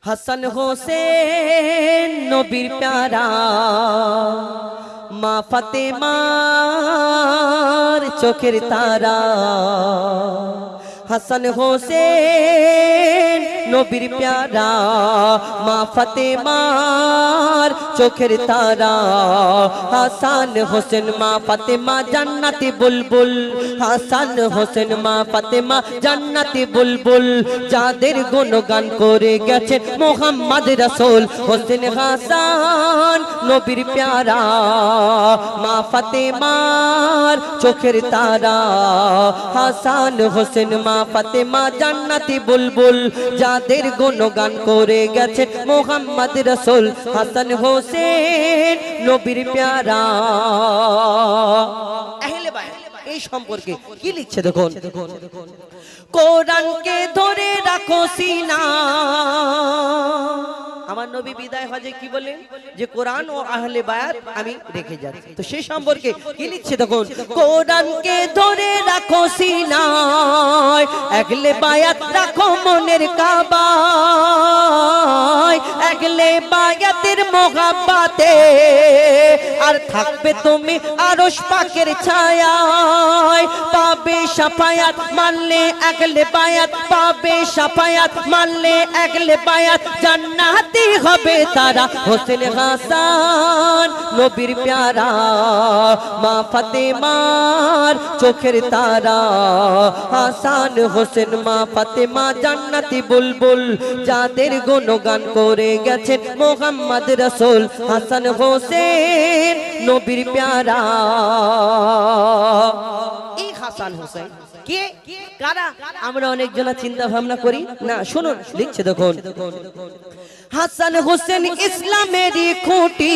হাসান হোসেন নবীর প্যারা, মা ফাতেমার চোখের তারা। হাসান হোসেন নবীর প্যারা, মা ফাতেমার চোখের তারা। হাসান হোসেন মা ফাতেমা জান্নাতি বুলবুল, হাসান হোসেন মা ফাতেমা জান্নাতি বুলবুল। যাদের গুণগান করে গেছেন মুহাম্মদ রাসূল। হোসেন হাসান নবীর প্যারা, মা ফাতেমার চোখের তারা। হাসান হোসেন মা ফাতেমা জান্নাতি বুলবুল। যাদের গুণগান করে গেছেন মুহাম্মদ রাসূল। হাসান হোসেন নবীর প্যারা। আহলে বায়াত এই সম্পর্কে কি লিখছে দেখুন। কোরআনকে ধরে রাখো সিনা। আমার নবী বিদায় হজে কি বলেন যে কোরআন ও আহলে বায়াত আমি রেখে যাচ্ছি। তো সেই সম্পর্কে কি লিখছে দেখুন। কোরআনকে ধরে রাখো সিনায়, আহলে বায়াত রাখো মনের কাবায়। আহলে বায়াতের মোহাব্বতে আর থাকবে তুমি আরশ পাকের ছায়ায়। পাবে শাফায়াত মানলে আহলে বায়াত, পাবে শাফায়াত মানলে আহলে বায়াত। জান্নাতি হবে তারা। হোসেন হাসান নবীর প্যারা, মা ফাতেমার চোখের তারা। হাসান হোসেন মা ফাতেমা জান্নাতি বুলবুল। যাদের গুণগান করে গেছেন মুহাম্মদ রাসূল। হাসান হোসেন নবীর প্যারা। এই হাসান হোসেন কে কারা আমরা অনেক জনা চিন্তা ভাবনা করি না। শুনুন লিখছে দেখুন। হাসান হোসেন ইসলামেরই খুঁটি,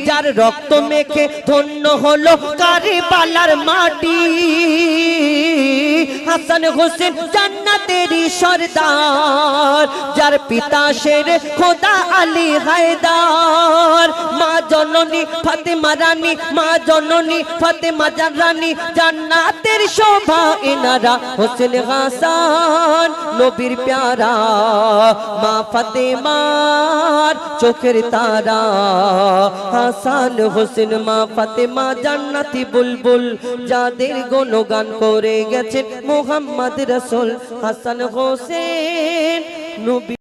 যার রক্ত মেখে ধন্য হলো কারবালার মাটি। হাসান হোসেন জান্নাতেরই সরদার, যার পিতা শের খোদা আলী হায়দার। মা জননী ফাতেমা রানী, মা জননী ফাতেমা রানী, জান্নাতের শোভা এনারা। হোসেন হাসান নবীর প্যারা, মা ফাতেমার চোখের তারা। হাসান হোসেন মা ফাতেমা জান্নাতি বুলবুল। যাদের গুণগান করে গেছেন মুহাম্মদ রাসূল। হাসান হোসেন নবী।